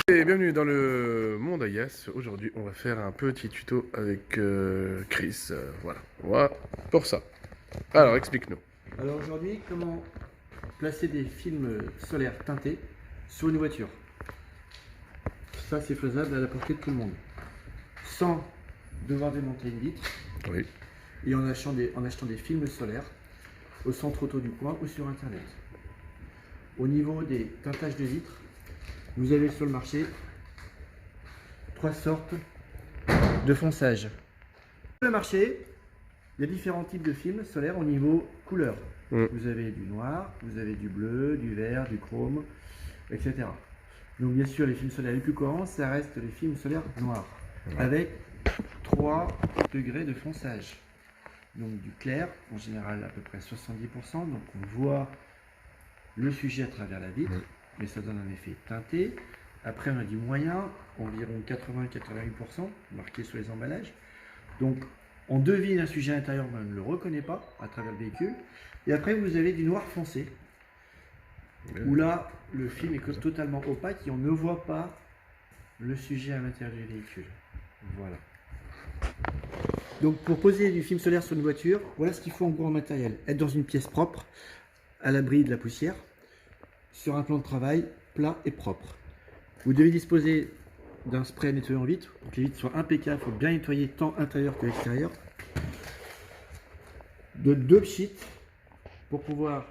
Et bienvenue dans le monde AIS. Aujourd'hui, on va faire un petit tuto avec Chris. Voilà, pour ça. Alors, explique-nous. Alors aujourd'hui, comment placer des films solaires teintés sur une voiture? Ça, c'est faisable à la portée de tout le monde, sans devoir démonter une vitre Oui. et en achetant des films solaires au centre auto du coin ou sur internet. Au niveau des teintages de vitres, vous avez sur le marché 3 sortes de fonçage. Sur le marché, il y a différents types de films solaires au niveau couleur. Vous avez du noir, vous avez du bleu, du vert, du chrome, etc. Donc bien sûr, les films solaires les plus courants, ça reste les films solaires noirs, avec 3 degrés de fonçage. Donc du clair, en général à peu près 70%, donc on voit le sujet à travers la vitre, mais ça donne un effet teinté. Après on a du moyen, environ 80-88%, marqué sur les emballages. Donc on devine un sujet à l'intérieur, mais on ne le reconnaît pas à travers le véhicule. Et après vous avez du noir foncé, où là le film est totalement opaque et on ne voit pas le sujet à l'intérieur du véhicule. Voilà. Donc pour poser du film solaire sur une voiture, voilà ce qu'il faut en gros en matériel. Être dans une pièce propre, à l'abri de la poussière, sur un plan de travail plat et propre. Vous devez disposer d'un spray nettoyant vitre, pour que les vitres soient impeccables, il faut bien nettoyer tant intérieur que extérieur. De 2 pchits pour pouvoir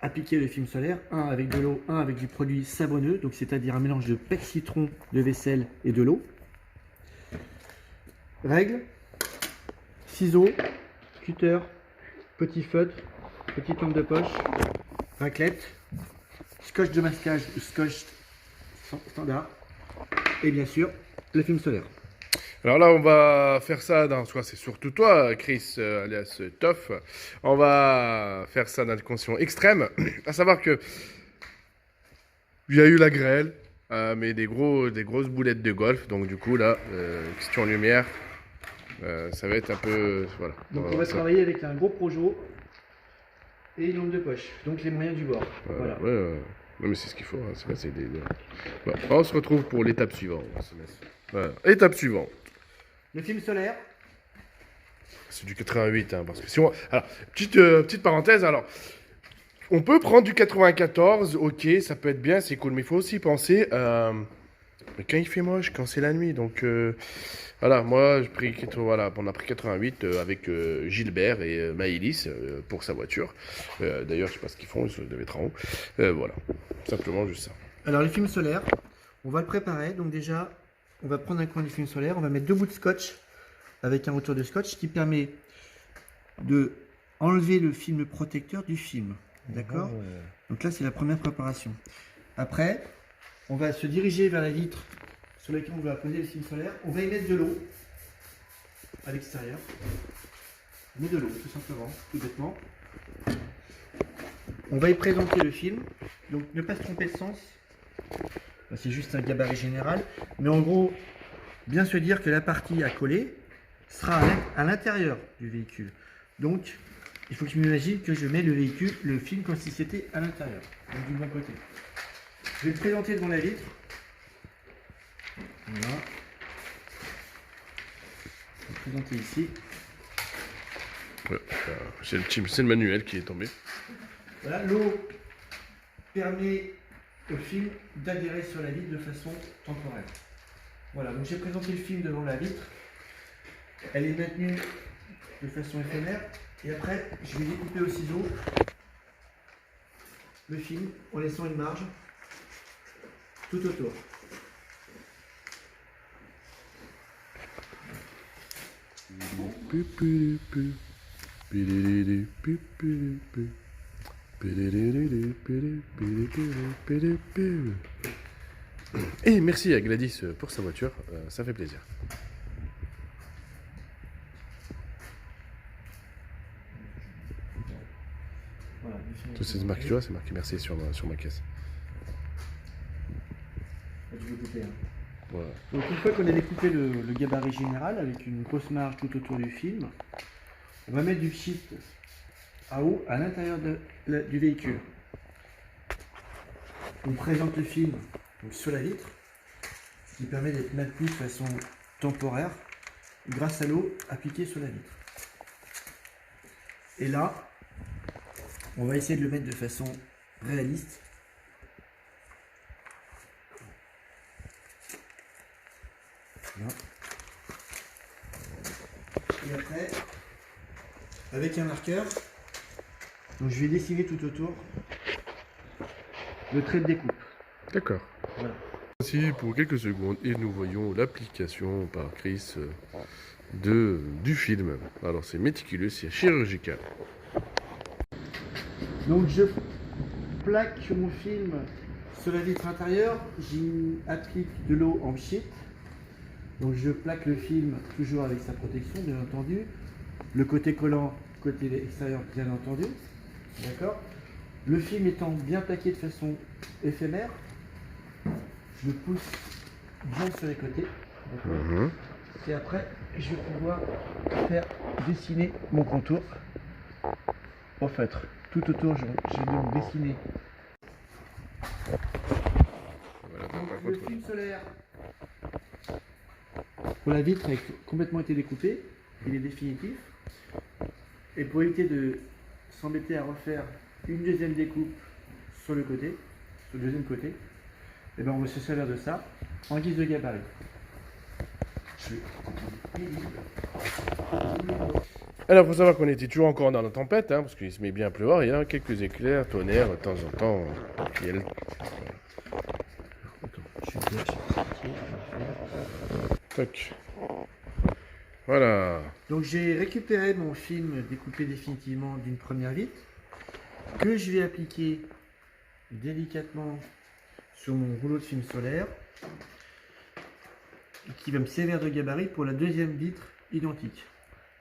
appliquer le film solaire, un avec de l'eau, un avec du produit savonneux, donc c'est-à-dire un mélange de pec citron, de vaisselle et de l'eau. Règle, ciseaux, cutter, petit feutre, petite lampe de poche, raclette, scotch de masquage ou scotch standard, et bien sûr le film solaire. Alors là, on va faire ça dans... Soit c'est surtout toi, Chris, alias Toff. On va faire ça dans des conditions extrêmes. À savoir que... Il y a eu la grêle, mais des grosses boulettes de golf. Donc du coup, là, question lumière, ça va être un peu... Voilà. Donc on va travailler avec un gros projo et une lampe de poche, donc les moyens du bord. Voilà. Non mais c'est ce qu'il faut, hein. Bon, on se retrouve pour l'étape suivante. Voilà. Étape suivante. Le film solaire. C'est du 88, hein, parce que si on... Alors, petite parenthèse, alors... On peut prendre du 94, ok, ça peut être bien, c'est cool, mais il faut aussi penser... mais quand il fait moche, quand c'est la nuit, donc... voilà, moi, on a pris 88 avec Gilbert et Maëlys pour sa voiture. D'ailleurs, je sais pas ce qu'ils font, ils doivent être en haut. Voilà, simplement juste ça. Alors le film solaire, on va le préparer. Donc déjà, on va prendre un coin du film solaire, on va mettre 2 bouts de scotch avec un retour de scotch qui permet de enlever le film protecteur du film. D'accord? Donc là, c'est la première préparation. Après, on va se diriger vers la vitre sur laquelle on va poser le film solaire. On va y mettre de l'eau à l'extérieur. On met de l'eau, tout simplement, tout bêtement. On va y présenter le film. Donc ne pas se tromper de sens. C'est juste un gabarit général. Mais en gros, bien se dire que la partie à coller sera à l'intérieur du véhicule. Donc, il faut que je m'imagine que je mets le film comme si c'était à l'intérieur, donc du bon côté. Je vais le présenter devant la vitre. Voilà. Je vais le présenter ici. C'est le manuel qui est tombé. Voilà, l'eau permet au film d'adhérer sur la vitre de façon temporaire. Voilà, donc j'ai présenté le film devant la vitre. Elle est maintenue de façon éphémère. Et après, je vais découper au ciseau le film en laissant une marge tout autour. Et merci à Gladys pour sa voiture, ça fait plaisir. Voilà, C'est marqué, tu vois, c'est marqué merci sur ma caisse. Tu peux couper, hein. Voilà. Donc une fois qu'on a découpé le gabarit général avec une grosse marge tout autour du film, on va mettre du sheet à eau à l'intérieur du véhicule. On présente le film donc, sur la vitre qui permet d'être maintenu de façon temporaire grâce à l'eau appliquée sur la vitre. Et là, on va essayer de le mettre de façon réaliste. Voilà. Et après, avec un marqueur, donc je vais dessiner tout autour le trait de découpe. D'accord. Voilà. Voici pour quelques secondes et nous voyons l'application par Chris du film. Alors c'est méticuleux, c'est chirurgical. Donc je plaque mon film sur la vitre intérieure, j'y applique de l'eau en pchit. Donc je plaque le film toujours avec sa protection, bien entendu. Le côté collant, côté extérieur, bien entendu. D'accord. Le film étant bien plaqué de façon éphémère, je le pousse bien sur les côtés. D'accord. Et après, je vais pouvoir faire dessiner mon contour au feutre. Tout autour, je vais donc dessiner. Voilà, Donc, le film solaire pour la vitre a complètement été découpé, il est définitif. Et pour éviter de s'embêter à refaire une deuxième découpe sur le côté, sur le deuxième côté, et ben on va se servir de ça en guise de gabarit. Alors, il faut savoir qu'on était toujours encore dans la tempête, hein, parce qu'il se met bien à pleuvoir. Il y a quelques éclairs, tonnerres, de temps en temps. Et elle... Toc. Voilà. Donc j'ai récupéré mon film découpé définitivement d'une première vitre, que je vais appliquer délicatement sur mon rouleau de film solaire, qui va me servir de gabarit pour la deuxième vitre identique.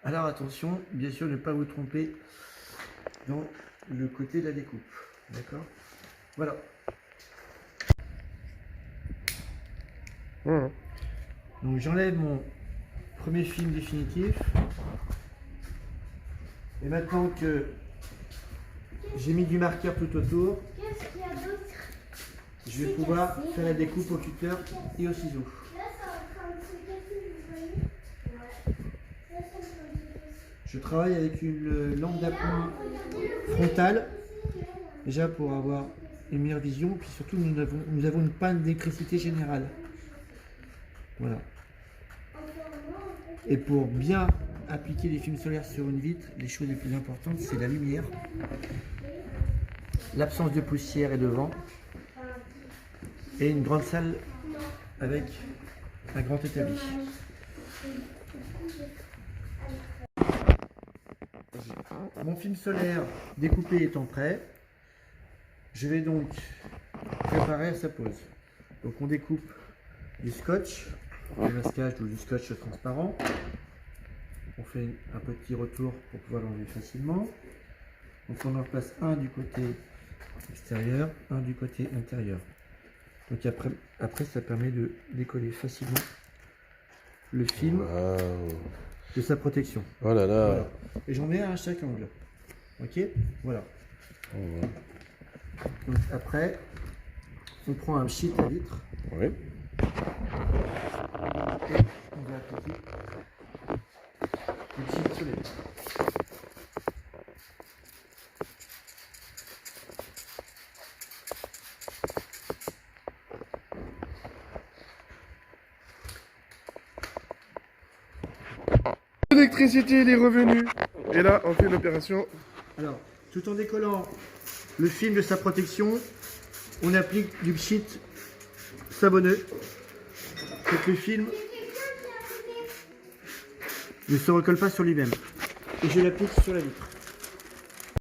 Alors attention, bien sûr, ne pas vous tromper dans le côté de la découpe. D'accord? Voilà. Donc j'enlève mon premier film définitif. Et maintenant que j'ai mis du marqueur tout autour, je vais pouvoir faire la découpe au cutter et au ciseau. Je travaille avec une lampe d'appoint frontale, déjà pour avoir une meilleure vision, puis surtout nous avons une panne d'électricité générale. Voilà. Et pour bien appliquer les films solaires sur une vitre, les choses les plus importantes, c'est la lumière, l'absence de poussière et de vent, et une grande salle avec un grand établi. Mon film solaire découpé étant prêt, je vais donc préparer sa pose. Donc on découpe du scotch, du masquage ou du scotch transparent. On fait un petit retour pour pouvoir l'enlever facilement. Donc on en place un du côté extérieur, un du côté intérieur. Donc après ça permet de décoller facilement le film de sa protection. Oh là là. Voilà. Et j'en mets un à chaque angle. Ok, voilà. Donc après, on prend un sheet à vitre. Oui. Et on va appliquer le sheet sur les vitres. L'électricité, elle est revenue. Et là, on fait l'opération. Alors, tout en décollant le film de sa protection, on applique du pchit savonneux pour que le film ne se recolle pas sur lui-même. Et je l'applique sur la vitre.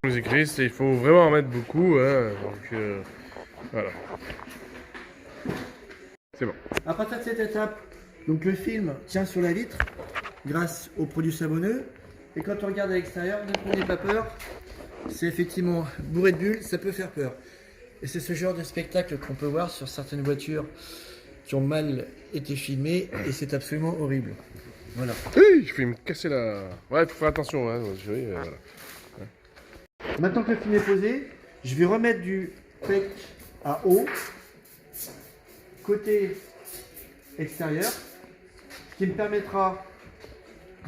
Nous écrit, il faut vraiment en mettre beaucoup. Hein, donc, voilà. C'est bon. À partir de cette étape, donc le film tient sur la vitre grâce au produit savonneux. Et quand on regarde à l'extérieur, ne prenez pas peur. C'est effectivement bourré de bulles, ça peut faire peur. Et c'est ce genre de spectacle qu'on peut voir sur certaines voitures qui ont mal été filmées. Et c'est absolument horrible. Voilà. Oui, je vais me casser la... Ouais, il faut faire attention. Hein, voilà. Maintenant que le film est posé, je vais remettre du PEC à eau, côté extérieur, ce qui me permettra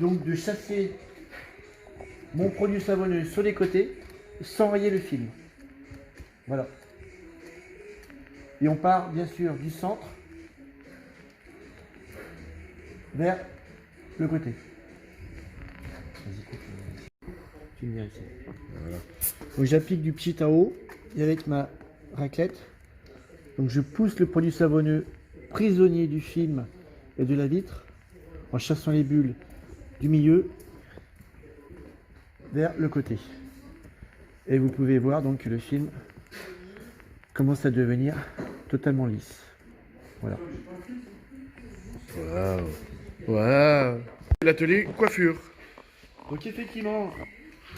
donc de chasser mon produit savonneux sur les côtés sans rayer le film. Voilà. Et on part bien sûr du centre vers le côté. Vas-y, coupe. Tu me viens ici. Voilà. Donc j'applique du petit à haut et avec ma raclette. Donc je pousse le produit savonneux prisonnier du film et de la vitre en chassant les bulles du milieu vers le côté. Et vous pouvez voir donc que le film commence à devenir totalement lisse. Voilà. Waouh. Waouh. L'atelier coiffure. Donc effectivement,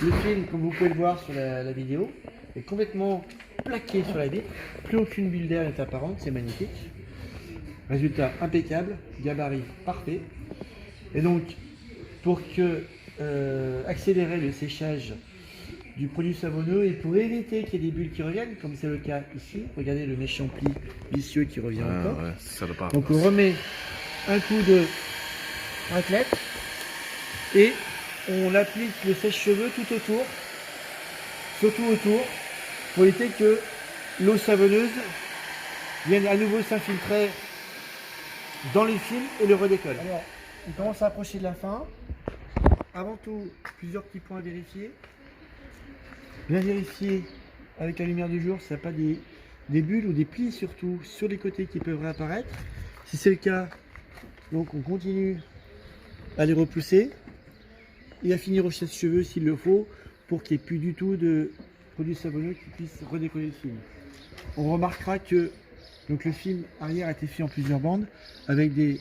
le film, comme vous pouvez le voir sur la vidéo, est complètement plaqué sur la vitre. Plus aucune bulle d'air n'est apparente, c'est magnifique. Résultat impeccable, gabarit parfait. Et donc, pour accélérer le séchage du produit savonneux et pour éviter qu'il y ait des bulles qui reviennent, comme c'est le cas ici, regardez le méchant pli vicieux qui revient encore. Ouais, ça doit pas. Donc on remet un coup de raclette et on applique le sèche-cheveux tout autour, surtout autour, pour éviter que l'eau savonneuse vienne à nouveau s'infiltrer dans les films et le redécolle. Alors, on commence à approcher de la fin. Avant tout, plusieurs petits points à vérifier. Bien vérifier avec la lumière du jour s'il n'y a pas des bulles ou des plis surtout sur les côtés qui peuvent réapparaître. Si c'est le cas, donc on continue à les repousser et à finir au sèche-cheveux s'il le faut pour qu'il n'y ait plus du tout de produit savonneux qui puisse redécoller le film. On remarquera que donc, le film arrière a été fait en plusieurs bandes avec des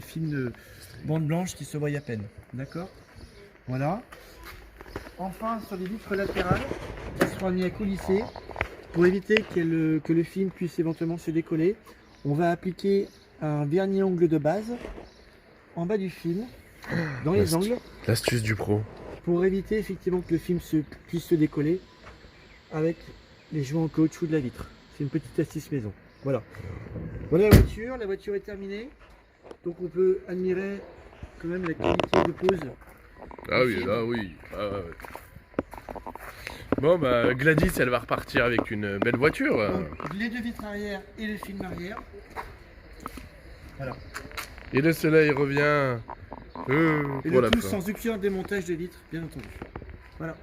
films de bandes blanches qui se voient à peine. D'accord? Voilà. Enfin, sur les vitres latérales, elles seront amenées à coulisser pour éviter que le film puisse éventuellement se décoller. On va appliquer un vernis ongle de base en bas du film, dans les angles, L'astuce du pro. pour éviter effectivement que le film puisse se décoller avec les joints en caoutchouc de la vitre. C'est une petite astuce maison. Voilà. Voilà la voiture est terminée. Donc on peut admirer quand même la qualité de pose. Ah oui, ah oui. Ah ouais. Bon bah Gladys elle va repartir avec une belle voiture. Donc, les deux vitres arrière et le film arrière. Voilà. Et le soleil revient Et pour le la tout fin. sans aucun démontage de vitres, bien entendu. Voilà.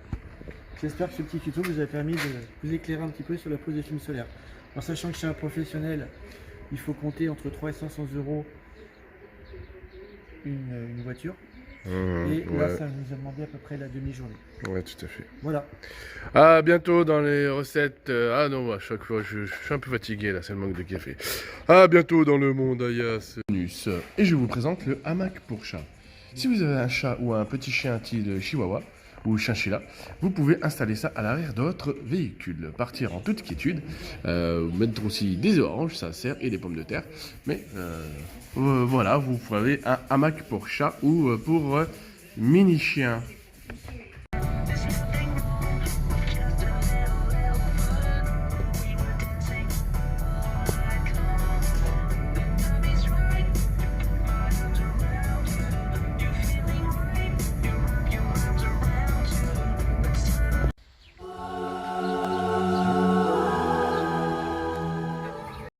J'espère que ce petit tuto vous a permis de vous éclairer un petit peu sur la pose des films solaires. En sachant que chez un professionnel, il faut compter entre 300 et 500 euros une voiture. Et là, Ouais, ça nous a demandé à peu près la demi-journée. ouais, tout à fait. Voilà. À bientôt dans les recettes. Ah non, à chaque fois, je suis un peu fatigué là, c'est le manque de café. À bientôt dans le monde Ayas. Et je vous présente le hamac pour chat. Si vous avez un chat ou un petit chien style chihuahua ou chinchilla, vous pouvez installer ça à l'arrière de votre véhicule. Partir en toute quiétude, mettre aussi des oranges, ça sert, et des pommes de terre. Mais voilà, vous avez un hamac pour chat ou pour mini chien.